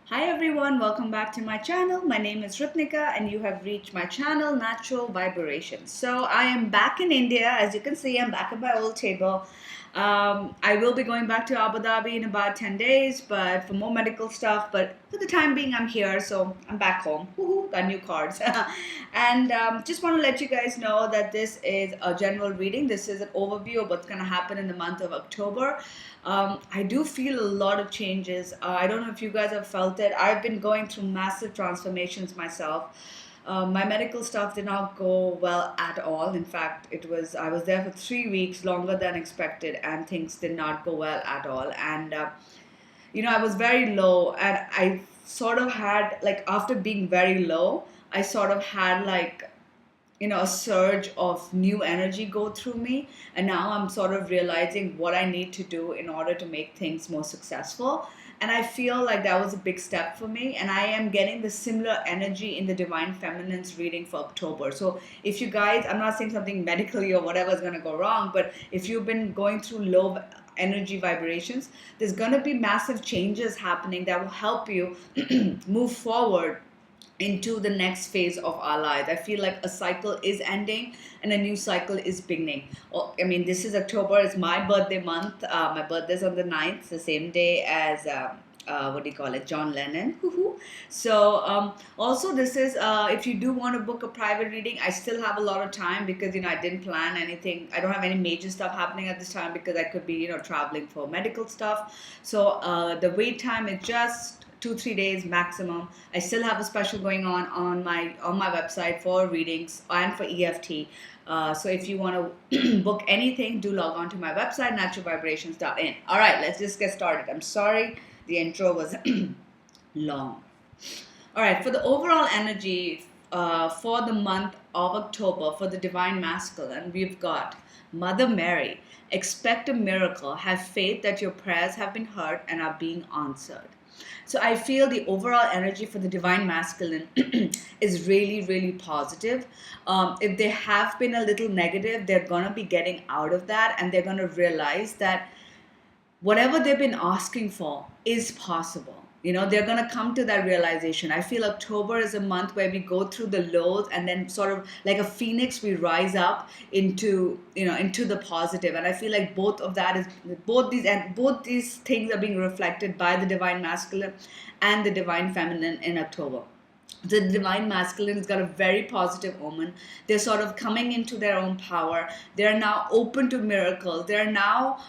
Hi everyone, welcome back to my channel. My name is Rutnika and you have reached my channel Natural Vibrations. So I am back in India. As you can see, I'm back at my old table. I will be going back to Abu Dhabi in about 10 days, but for more medical stuff. But for the time being, I'm here, so I'm back home. Woohoo, got new cards. And just want to let you guys know that this is a general reading. This is an overview of what's going to happen in the month of October. I do feel a lot of changes. I don't know if you guys have felt it. I've been going through massive transformations myself. My medical stuff did not go well at all. In fact, I was there for 3 weeks, longer than expected, and things did not go well at all. And I was very low, and I sort of had like after being very low, I sort of had like a surge of new energy go through me, and now I'm sort of realizing what I need to do in order to make things more successful. And I feel like that was a big step for me, and I am getting the similar energy in the Divine Feminine's reading for October. So if you guys, I'm not saying something medically or whatever is going to go wrong, but if you've been going through low energy vibrations, there's going to be massive changes happening that will help you move forward into the next phase of our lives. I feel like a cycle is ending and a new cycle is beginning. I mean, this is October, it's my birthday month. My birthday's on the 9th, the same day as what do you call it, John Lennon. So also this is if you do want to book a private reading, I still have a lot of time because I didn't plan anything. I don't have any major stuff happening at this time because I could be traveling for medical stuff. So the wait time is just 2-3 days maximum. I still have a special going on my website for readings and for EFT. So if you want to book anything, do log on to my website naturalvibrations.in. All right, let's just get started. I'm sorry the intro was long. All right, for the overall energy for the month of October for the Divine Masculine, we've got Mother Mary. Expect a miracle. Have faith that your prayers have been heard and are being answered. So I feel the overall energy for the Divine Masculine is really, really positive. If they have been a little negative, they're going to be getting out of that, and they're going to realize that whatever they've been asking for is possible. They're going to come to that realization. I feel October is a month where we go through the lows, and then sort of like a phoenix, we rise up into the positive. And I feel like both these things are being reflected by the Divine Masculine and the Divine Feminine in October. The Divine Masculine has got a very positive omen. They're sort of coming into their own power. They're now open to miracles. They're now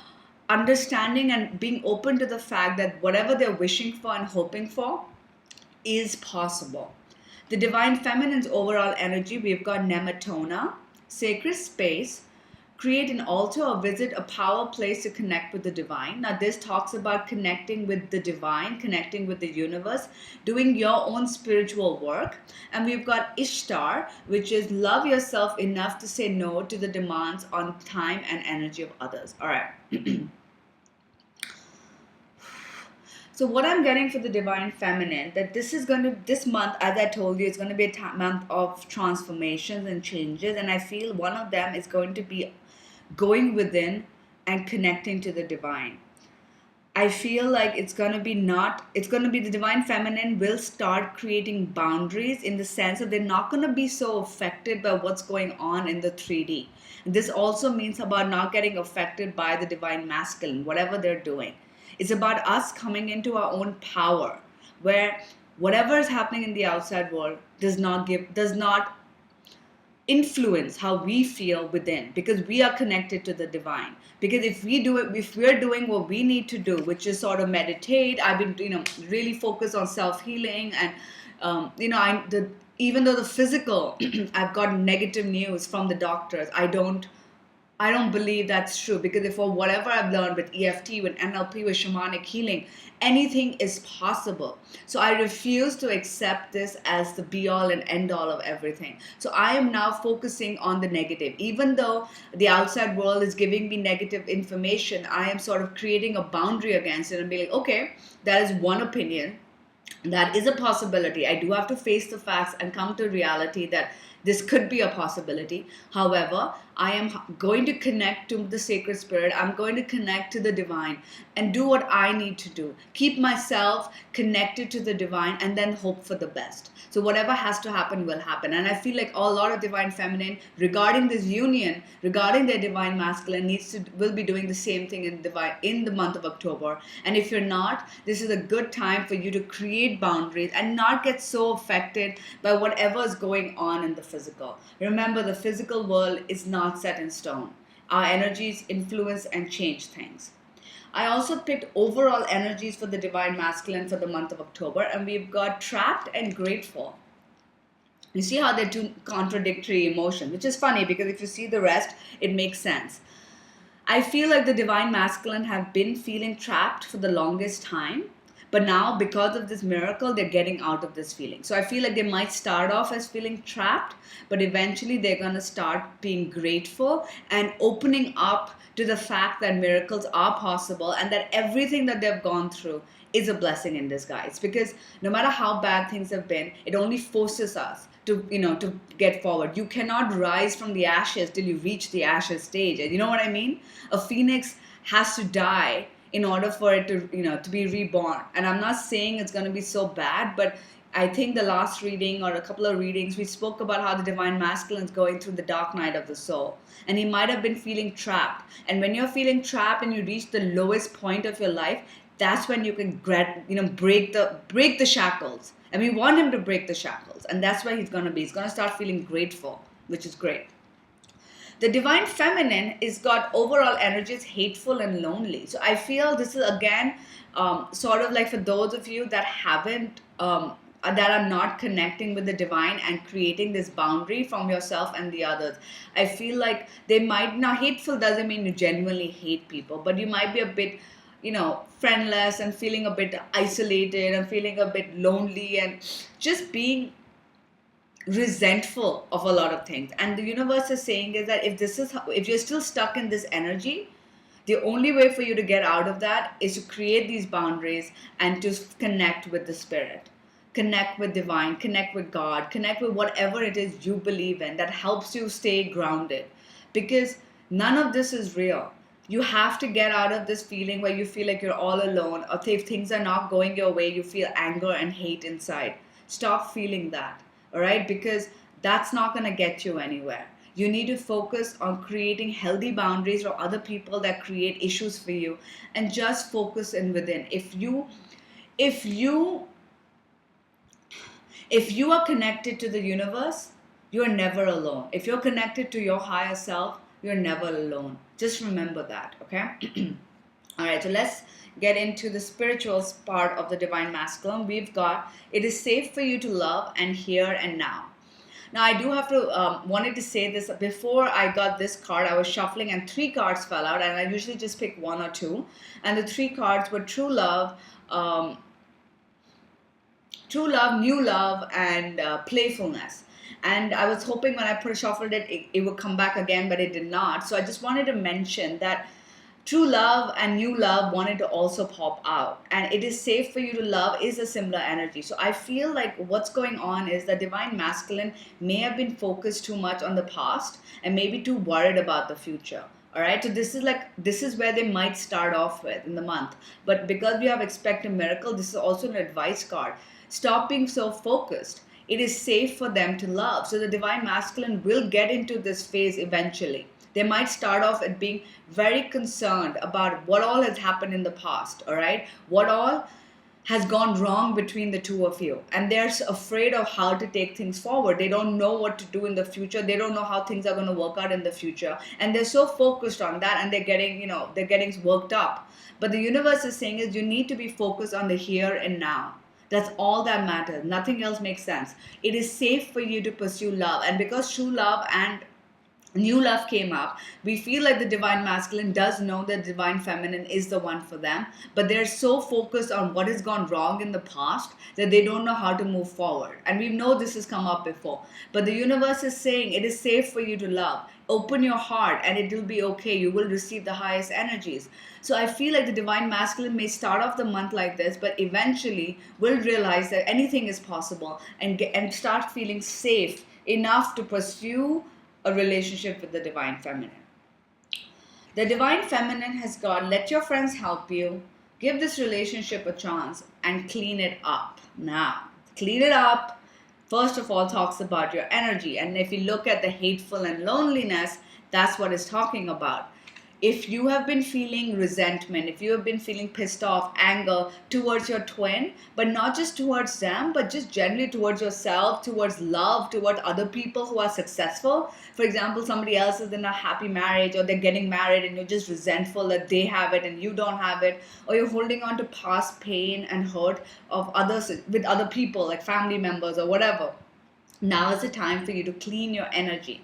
understanding and being open to the fact that whatever they're wishing for and hoping for is possible. The Divine Feminine's overall energy, we've got Nematona, sacred space, create an altar or visit a power place to connect with the divine. Now this talks about connecting with the divine, connecting with the universe, doing your own spiritual work. And we've got Ishtar, which is love yourself enough to say no to the demands on time and energy of others. All right. So what I'm getting for the Divine Feminine, that this month, as I told you, is going to be a month of transformations and changes. And I feel one of them is going to be going within and connecting to the divine. I feel like it's going to be the Divine Feminine will start creating boundaries in the sense that they're not going to be so affected by what's going on in the 3D. This also means about not getting affected by the Divine Masculine, whatever they're doing. It's about us coming into our own power, where whatever is happening in the outside world does not influence how we feel within, because we are connected to the divine. Because if we're doing what we need to do, which is sort of meditate. I've been really focused on self-healing, and even though the physical I've got negative news from the doctors, I don't believe that's true, because if for whatever I've learned with EFT, with NLP, with Shamanic Healing, anything is possible. So I refuse to accept this as the be all and end all of everything. So I am now focusing on the negative. Even though the outside world is giving me negative information, I am sort of creating a boundary against it and be like, okay, that is one opinion. That is a possibility. I do have to face the facts and come to reality that this could be a possibility. However, I am going to connect to the sacred spirit. I'm going to connect to the divine and do what I need to do. Keep myself connected to the divine and then hope for the best. So whatever has to happen will happen. And I feel like a lot of divine feminine regarding this union, regarding their divine masculine will be doing the same thing in the month of October. And if you're not, this is a good time for you to create boundaries and not get so affected by whatever is going on in the physical. Remember, the physical world is not set in stone. Our energies influence and change things. I also picked overall energies for the divine masculine for the month of October, and we've got trapped and grateful. You see how they're two contradictory emotions, which is funny because if you see the rest, it makes sense. I feel like the divine masculine have been feeling trapped for the longest time, but now because of this miracle, they're getting out of this feeling. So I feel like they might start off as feeling trapped, but eventually they're going to start being grateful and opening up to the fact that miracles are possible and that everything that they've gone through is a blessing in disguise. Because no matter how bad things have been, it only forces us to get forward. You cannot rise from the ashes till you reach the ashes stage. And you know what I mean? A phoenix has to die in order for it to be reborn. And I'm not saying it's going to be so bad, but I think the last reading or a couple of readings, we spoke about how the divine masculine is going through the dark night of the soul. And he might have been feeling trapped. And when you're feeling trapped and you reach the lowest point of your life, that's when you can break the shackles. And we want him to break the shackles. And that's where he's going to be. He's going to start feeling grateful, which is great. The divine feminine is got overall energies hateful and lonely. So I feel this is again sort of like for those of you that that are not connecting with the divine and creating this boundary from yourself and the others. I feel like they might not, hateful doesn't mean you genuinely hate people, but you might be a bit friendless and feeling a bit isolated and feeling a bit lonely and just being resentful of a lot of things. And the universe is saying is that if you're still stuck in this energy, the only way for you to get out of that is to create these boundaries and to connect with the spirit, connect with divine, connect with God, connect with whatever it is you believe in that helps you stay grounded, because none of this is real. You have to get out of this feeling where you feel like you're all alone, or if things are not going your way, you feel anger and hate inside. Stop feeling that. All right, because that's not going to get you anywhere. You need to focus on creating healthy boundaries for other people that create issues for you, and just focus in within. If you are connected to the universe, you're never alone. If you're connected to your higher self, you're never alone. Just remember that, okay? All right, so let's get into the spiritual part of the divine masculine. We've got, it is safe for you to love and here and now. Now, I do have to, wanted to say this, before I got this card, I was shuffling and 3 cards fell out, and I usually just pick 1 or 2. And the 3 cards were true love, new love, and playfulness. And I was hoping when I shuffled it would come back again, but it did not. So I just wanted to mention that true love and new love wanted to also pop out. And it is safe for you to love is a similar energy. So I feel like what's going on is the divine masculine may have been focused too much on the past and maybe too worried about the future. All right, so this is where they might start off with in the month. But because we have expect a miracle, this is also an advice card. Stop being so focused. It is safe for them to love. So the divine masculine will get into this phase eventually. They might start off at being very concerned about what all has happened in the past, all right? What all has gone wrong between the two of you. And they're afraid of how to take things forward. They don't know what to do in the future. They don't know how things are going to work out in the future. And they're so focused on that, and they're getting worked up. But the universe is saying is you need to be focused on the here and now. That's all that matters. Nothing else makes sense. It is safe for you to pursue love. And because true love and new love came up, we feel like the divine masculine does know that divine feminine is the one for them, but they're so focused on what has gone wrong in the past that they don't know how to move forward. And we know this has come up before, but the universe is saying it is safe for you to love. Open your heart and it will be okay. You will receive the highest energies. So I feel like the divine masculine may start off the month like this, but eventually will realize that anything is possible and start feeling safe enough to pursue a relationship with the divine feminine. The divine feminine has got, let your friends help you, give this relationship a chance, and clean it up. Now, clean it up, first of all, talks about your energy. And if you look at the hateful and loneliness, that's what it's talking about. If you have been feeling resentment, if you have been feeling pissed off, anger towards your twin, but not just towards them, but just generally towards yourself, towards love, towards other people who are successful. For example, somebody else is in a happy marriage, or they're getting married and you're just resentful that they have it and you don't have it, or you're holding on to past pain and hurt of others with other people, like family members or whatever. Now is the time for you to clean your energy.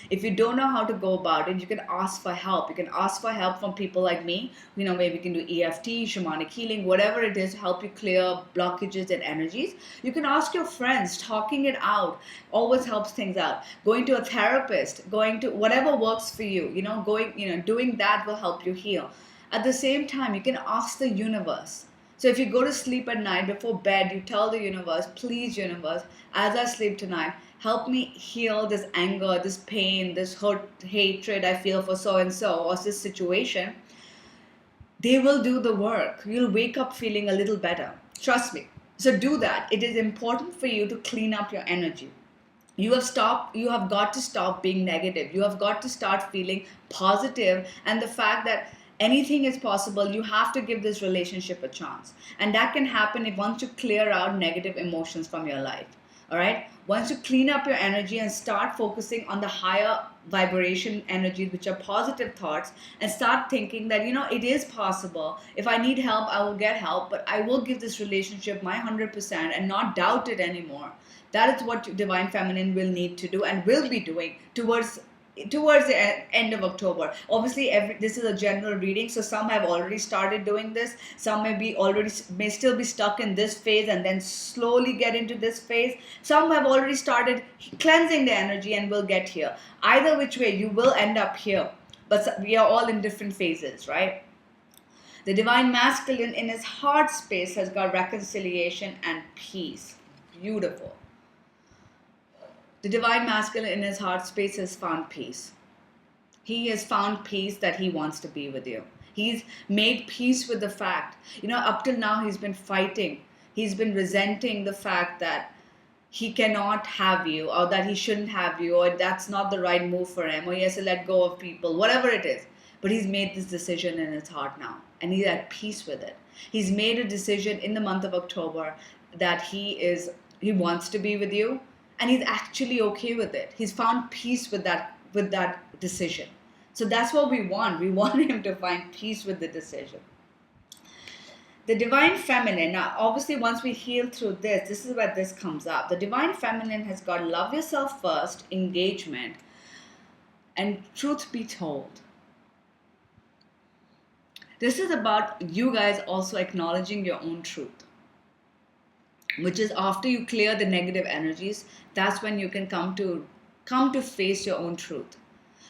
If you don't know how to go about it, you can ask for help. You can ask for help from people like me. Maybe you can do EFT, shamanic healing, whatever it is to help you clear blockages and energies. You can ask your friends. Talking it out always helps things out. Going to a therapist, going to whatever works for you, doing that will help you heal. At the same time, you can ask the universe. So if you go to sleep at night before bed, you tell the universe, please universe, as I sleep tonight, help me heal this anger, this pain, this hurt, hatred I feel for so and so, or this situation. They will do the work. You'll wake up feeling a little better. Trust me. So do that. It is important for you to clean up your energy. You have got to stop being negative. You have got to start feeling positive, and the fact that anything is possible, you have to give this relationship a chance. And that can happen if once you clear out negative emotions from your life. All right. Once you clean up your energy and start focusing on the higher vibration energies, which are positive thoughts, and start thinking that, it is possible. If I need help, I will get help, but I will give this relationship my 100% and not doubt it anymore. That is what Divine Feminine will need to do and will be doing towards the end of October. Obviously, this is a general reading, so some have already started doing this. Some may still be stuck in this phase and then slowly get into this phase. Some have already started cleansing the energy and will get here. Either which way, you will end up here. But we are all in different phases, right? The Divine Masculine in his heart space has got reconciliation and peace. Beautiful. The Divine Masculine in his heart space has found peace. He has found peace that he wants to be with you. He's made peace with the fact, up till now he's been fighting. He's been resenting the fact that he cannot have you, or that he shouldn't have you, or that's not the right move for him, or he has to let go of people, whatever it is. But he's made this decision in his heart now, and he's at peace with it. He's made a decision in the month of October that he wants to be with you. And he's actually okay with it. He's found peace with that decision. So that's what we want. We want him to find peace with the decision. The Divine Feminine, now obviously once we heal through this is where this comes up. The Divine Feminine has got love yourself first, engagement, and truth be told. This is about you guys also acknowledging your own truth, which is after you clear the negative energies, that's when you can come to face your own truth,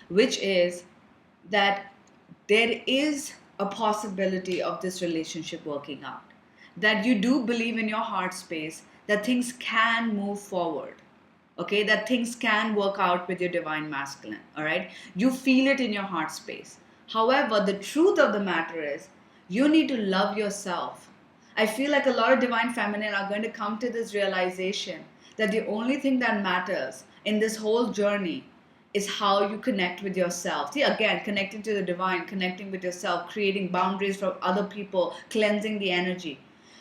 which is that there is a possibility of this relationship working out, that you do believe in your heart space that things can move forward, okay, that things can work out with your Divine Masculine, all right? You feel it in your heart space. However, the truth of the matter is you need to love yourself. I feel like a lot of Divine Feminine are going to come to this realization that the only thing that matters in this whole journey is how you connect with yourself. See, again, connecting to the divine, connecting with yourself, creating boundaries from other people, cleansing the energy.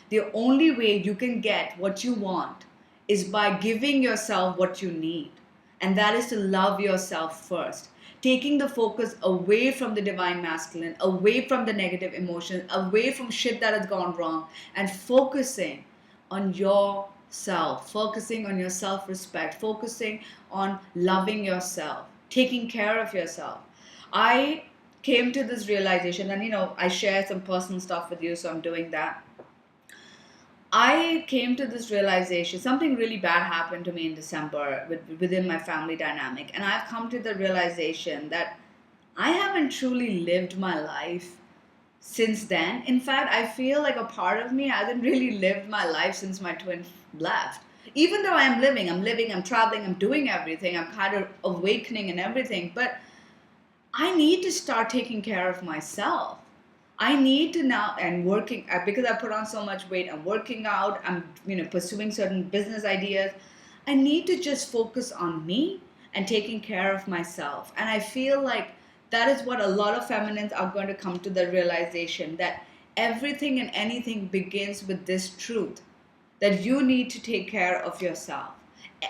The only way you can get what you want is by giving yourself what you need. And that is to love yourself first. Taking the focus away from the Divine Masculine, away from the negative emotions, away from shit that has gone wrong, and focusing on yourself, focusing on your self-respect, focusing on loving yourself, taking care of yourself. I came to this realization, and I share some personal stuff with you, so I'm doing that. I came to this realization, something really bad happened to me in December within my family dynamic. And I've come to the realization that I haven't truly lived my life since then. In fact, I feel like a part of me hasn't really lived my life since my twin left. Even though I'm living, I'm traveling, I'm doing everything, I'm kind of awakening and everything, but I need to start taking care of myself. I need to now, and working, because I put on so much weight, I'm working out, I'm, pursuing certain business ideas. I need to just focus on me and taking care of myself. And I feel like that is what a lot of feminines are going to come to the realization, that everything and anything begins with this truth, that you need to take care of yourself.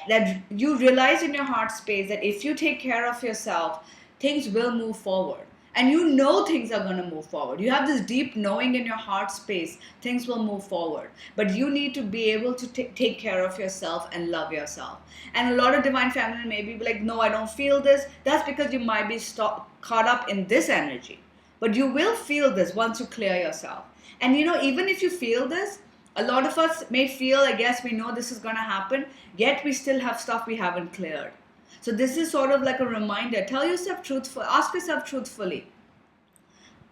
That you realize in your heart space that if you take care of yourself, things will move forward. And you know things are going to move forward. You have this deep knowing in your heart space, things will move forward. But you need to be able to take care of yourself and love yourself. And a lot of divine feminine may be like, no, I don't feel this. That's because you might be caught up in this energy. But you will feel this once you clear yourself. And even if you feel this, a lot of us may feel, I guess we know this is going to happen, yet we still have stuff we haven't cleared. So this is sort of like a reminder. Tell yourself truthfully, ask yourself truthfully,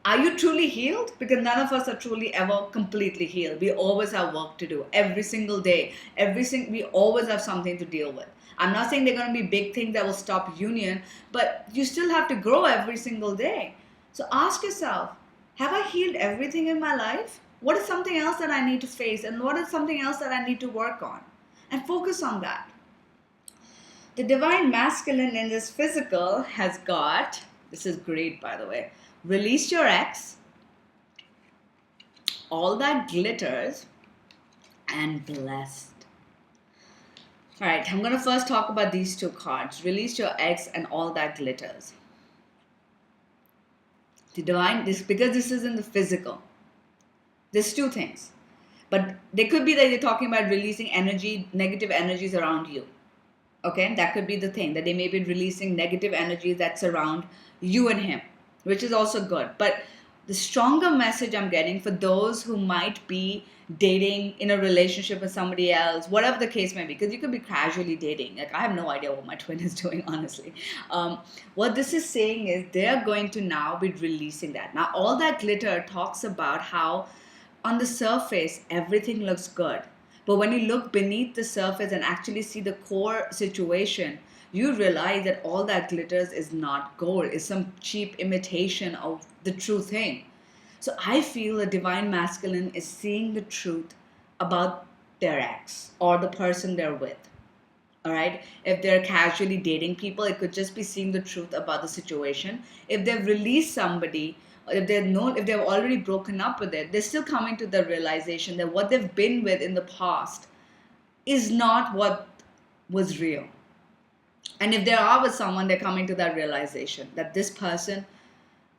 are you truly healed? Because none of us are truly ever completely healed. We always have work to do every single day. We always have something to deal with. I'm not saying they're going to be big things that will stop union, but you still have to grow every single day. So ask yourself, have I healed everything in my life? What is something else that I need to face? And what is something else that I need to work on? And focus on that. The divine masculine in this physical has got, this is great by the way, release your ex, all that glitters, and blessed. All right, I'm going to first talk about these two cards. Release your ex and all that glitters. The divine, because this is in the physical. There's two things. But they could be that you're talking about releasing energy, negative energies around you. Okay, that could be the thing, that they may be releasing negative energies that surround you and him, which is also good. But the stronger message I'm getting for those who might be dating in a relationship with somebody else, whatever the case may be, because you could be casually dating. Like, I have no idea what my twin is doing, honestly. What this is saying is they're going to now be releasing that. Now, all that glitter talks about how on the surface, everything looks good. But when you look beneath the surface and actually see the core situation, you realize that all that glitters is not gold, it's some cheap imitation of the true thing. So I feel the divine masculine is seeing the truth about their ex or the person they're with. All right. If they're casually dating people, it could just be seeing the truth about the situation. If they've released somebody, if they've already broken up with it, they're still coming to the realization that what they've been with in the past is not what was real. And if they are with someone, they're coming to that realization that this person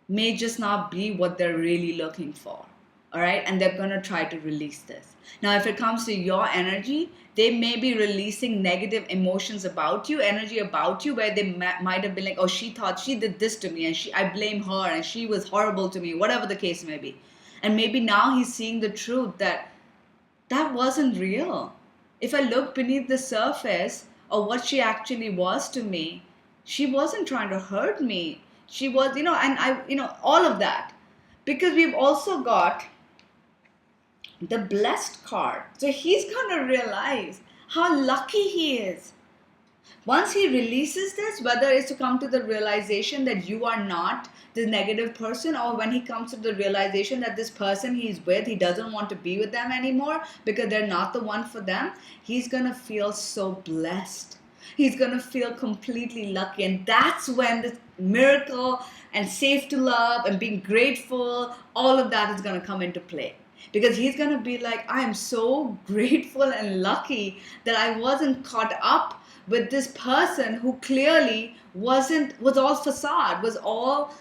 may just not be what they're really looking for. All right. And they're going to try to release this. Now, if it comes to your energy, they may be releasing negative emotions about you, energy about you, where they might have been like, oh, she thought she did this to me and I blame her and she was horrible to me, whatever the case may be. And maybe now he's seeing the truth that wasn't real. If I look beneath the surface of what she actually was to me, she wasn't trying to hurt me. She was, and I, all of that. Because we've also got the blessed card. So he's going to realize how lucky he is. Once he releases this, whether it's to come to the realization that you are not the negative person, or when he comes to the realization that this person he's with, he doesn't want to be with them anymore because they're not the one for them, he's going to feel so blessed. He's going to feel completely lucky. And that's when the miracle and safe to love and being grateful, all of that is going to come into play. Because he's going to be like, I am so grateful and lucky that I wasn't caught up with this person who clearly was all facade, was all,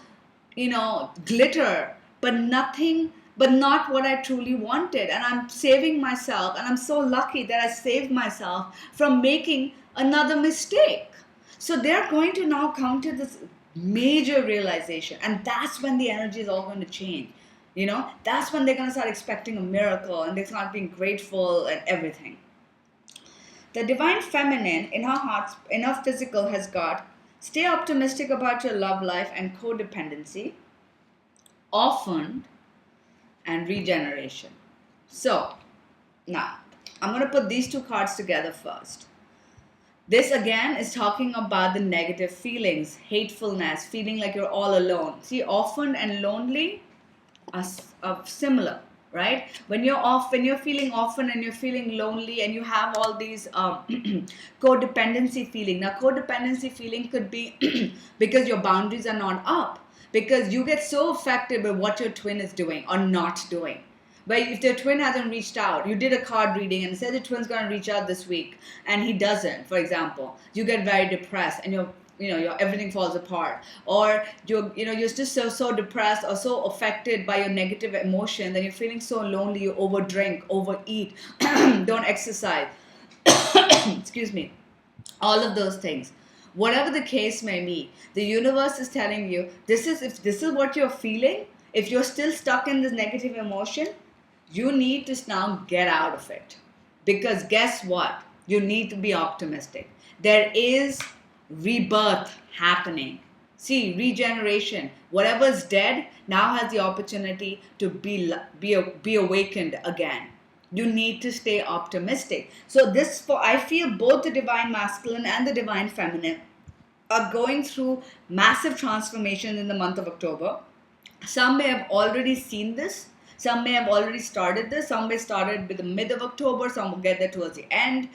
glitter, but not what I truly wanted. And I'm saving myself, and I'm so lucky that I saved myself from making another mistake. So they're going to now come to this major realization, and that's when the energy is all going to change. That's when they're going to start expecting a miracle and they start being grateful and everything. The divine feminine in her heart, in her physical, has got stay optimistic about your love life and codependency, orphaned, and regeneration. So, now, I'm going to put these two cards together first. This again is talking about the negative feelings, hatefulness, feeling like you're all alone. See, orphaned and lonely are similar, right? When you're feeling orphaned and you're feeling lonely and you have all these codependency feeling. Now, codependency feeling could be because your boundaries are not up, because you get so affected by what your twin is doing or not doing. But if the twin hasn't reached out, you did a card reading and said the twin's going to reach out this week and he doesn't, for example, you get very depressed and your everything falls apart, or you're just so depressed or so affected by your negative emotion that you're feeling so lonely, you overdrink, overeat, don't exercise, excuse me, all of those things. Whatever the case may be, the universe is telling you if this is what you're feeling, if you're still stuck in this negative emotion, you need to now get out of it. Because guess what? You need to be optimistic. There is rebirth happening. See, regeneration. Whatever's dead now has the opportunity to be awakened again. You need to stay optimistic. So I feel both the divine masculine and the divine feminine are going through massive transformation in the month of October. Some may have already seen this. Some may have already started this. Some may started with the mid of October. Some will get there towards the end.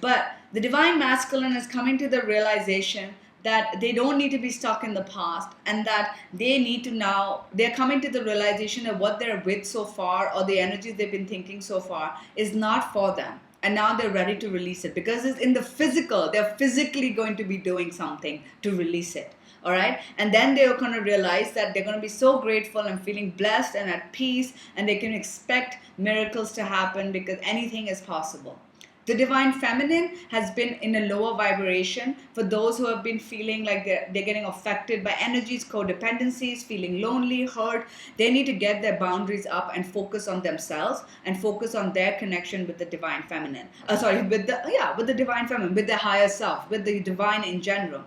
But the divine masculine is coming to the realization that they don't need to be stuck in the past, and that they're coming to the realization that what they're with so far, or the energies they've been thinking so far, is not for them. And now they're ready to release it because it's in the physical. They're physically going to be doing something to release it. All right. And then they're going to realize that they're going to be so grateful and feeling blessed and at peace, and they can expect miracles to happen because anything is possible. The divine feminine has been in a lower vibration for those who have been feeling like they're getting affected by energies, codependencies, feeling lonely, hurt. They need to get their boundaries up and focus on themselves and focus on their connection with the divine feminine. With the divine feminine, with the higher self, with the divine in general.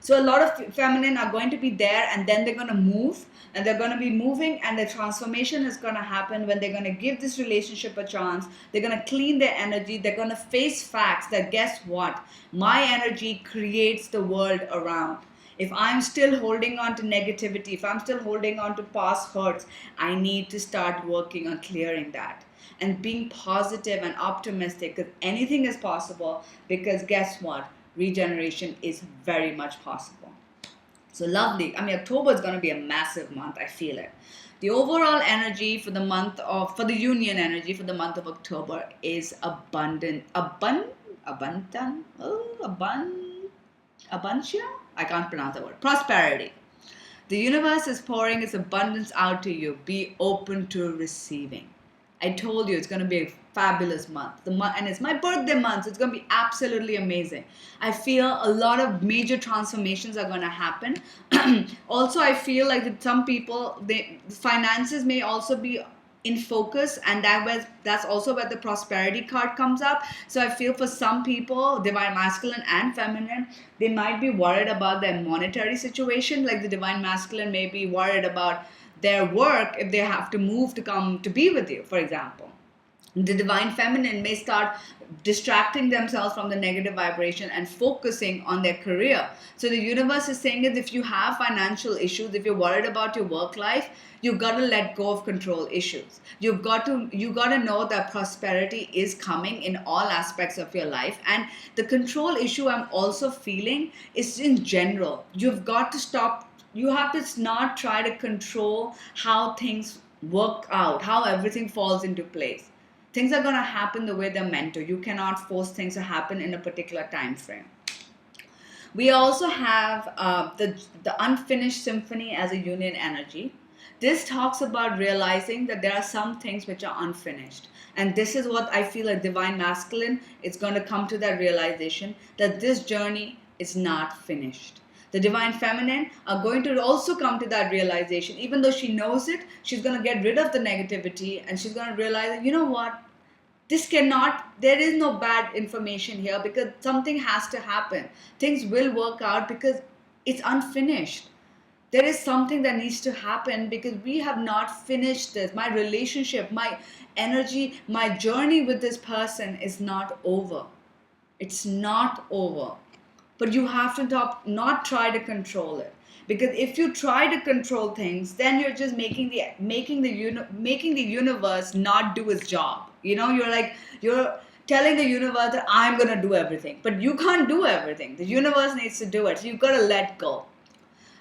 So a lot of feminine are going to be there, and then they're going to move, and they're going to be moving, and the transformation is going to happen when they're going to give this relationship a chance. They're going to clean their energy. They're going to face facts that, guess what? My energy creates the world around. If I'm still holding on to negativity, if I'm still holding on to past hurts, I need to start working on clearing that and being positive and optimistic, because anything is possible, because guess what? Regeneration is very much possible. So lovely. I mean, October is going to be a massive month. I feel it. The overall energy for the union energy for the month of October is abundant. Abundancia? I can't pronounce the word. Prosperity. The universe is pouring its abundance out to you. Be open to receiving. I told you it's going to be a fabulous month. And it's my birthday month, so it's going to be absolutely amazing. I feel a lot of major transformations are going to happen. Also, I feel like that some people, finances may also be in focus, and that's also where the prosperity card comes up. So I feel for some people, divine masculine and feminine, they might be worried about their monetary situation. Like the divine masculine may be worried about their work if they have to move to come to be with you, for example. The divine feminine may start distracting themselves from the negative vibration and focusing on their career. So the universe is saying that if you have financial issues, if you're worried about your work life, you've got to let go of control issues. You got to know that prosperity is coming in all aspects of your life. And the control issue I'm also feeling is in general. You've got to stop. You have to not try to control how things work out, how everything falls into place. Things are going to happen the way they're meant to. You cannot force things to happen in a particular time frame. We also have the unfinished symphony as a union energy. This talks about realizing that there are some things which are unfinished. And this is what I feel like divine masculine is going to come to that realization, that this journey is not finished. The divine feminine are going to also come to that realization. Even though she knows it, she's going to get rid of the negativity, and she's going to realize that, you know what, there is no bad information here, because something has to happen. Things will work out because it's unfinished. There is something that needs to happen because we have not finished this. My relationship, my energy, my journey with this person is not over. It's not over. But you have to not try to control it. Because if you try to control things, then you're just making the universe not do its job. You're telling the universe that I'm gonna do everything, but you can't do everything. The universe needs to do it. So you've got to let go.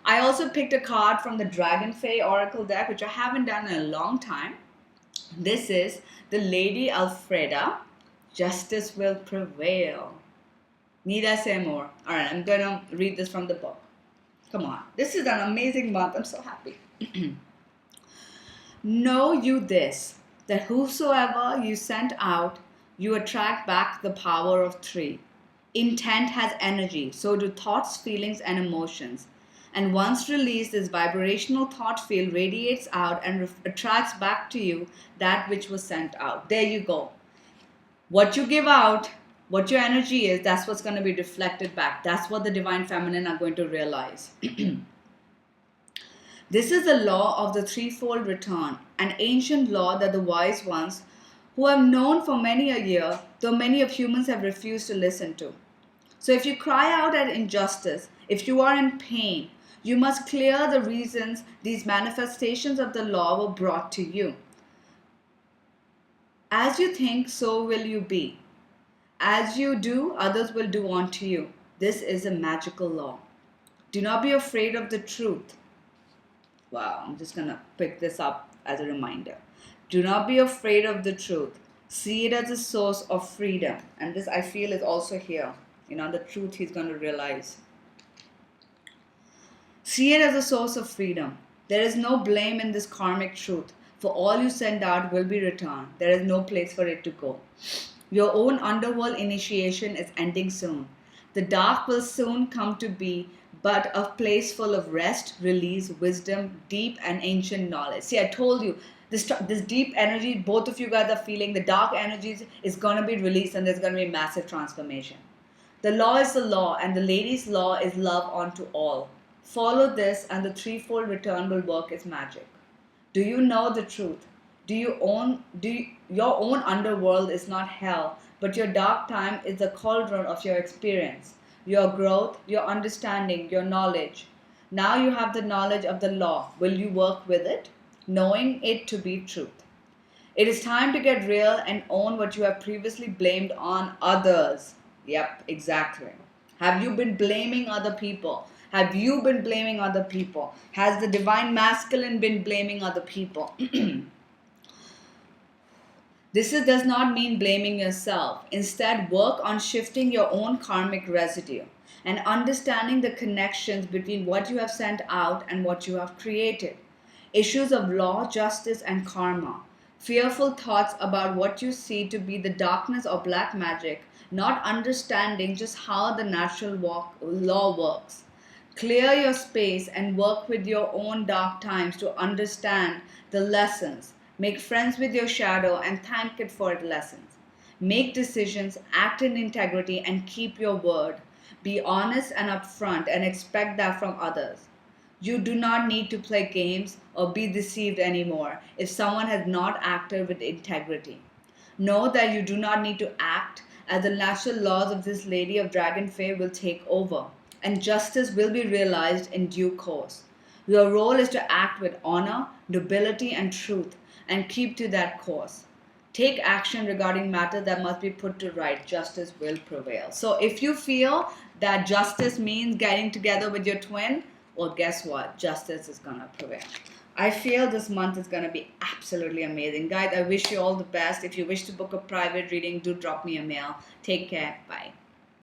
I also picked a card from the Dragon Fae Oracle deck, which I haven't done in a long time. This is the Lady Alfreda. Justice will prevail. Need I say more? All right, I'm going to read this from the book. Come on. This is an amazing month. I'm so happy. Know you this, that whosoever you send out, you attract back the power of three. Intent has energy, so do thoughts, feelings, and emotions. And once released, this vibrational thought field radiates out and attracts back to you that which was sent out. There you go. What you give out, what your energy is, that's what's going to be reflected back. That's what the Divine Feminine are going to realize. This is the law of the threefold return, an ancient law that the wise ones, who have known for many a year, though many of humans have refused to listen to. So if you cry out at injustice, if you are in pain, you must clear the reasons these manifestations of the law were brought to you. As you think, so will you be. As you do, others will do unto you. This is a magical law. Do not be afraid of the truth. Wow, I'm just going to pick this up as a reminder. Do not be afraid of the truth. See it as a source of freedom. And this, I feel, is also here. The truth he's going to realize. See it as a source of freedom. There is no blame in this karmic truth. For all you send out will be returned. There is no place for it to go. Your own underworld initiation is ending soon. The dark will soon come to be, but a place full of rest, release, wisdom, deep and ancient knowledge. See, I told you, this deep energy, both of you guys are feeling, the dark energies is going to be released and there's going to be massive transformation. The law is the law, and the lady's law is love unto all. Follow this and the threefold return will work its magic. Do you know the truth? Your own underworld is not hell, but your dark time is the cauldron of your experience, your growth, your understanding, your knowledge. Now you have the knowledge of the law. Will you work with it, knowing it to be truth? It is time to get real and own what you have previously blamed on others. Yep, exactly. Have you been blaming other people? Have you been blaming other people? Has the divine masculine been blaming other people? This does not mean blaming yourself. Instead, work on shifting your own karmic residue and understanding the connections between what you have sent out and what you have created. Issues of law, justice, and karma. Fearful thoughts about what you see to be the darkness or black magic, not understanding just how the natural law works. Clear your space and work with your own dark times to understand the lessons. Make friends with your shadow and thank it for its lessons. Make decisions, act in integrity, and keep your word. Be honest and upfront and expect that from others. You do not need to play games or be deceived anymore if someone has not acted with integrity. Know that you do not need to act, as the natural laws of this Lady of Dragon Fae will take over, and justice will be realized in due course. Your role is to act with honor, nobility, and truth, and keep to that course. Take action regarding matters that must be put to right. Justice will prevail. So if you feel that justice means getting together with your twin, well, guess what? Justice is going to prevail. I feel this month is going to be absolutely amazing. Guys, I wish you all the best. If you wish to book a private reading, do drop me a mail. Take care. Bye.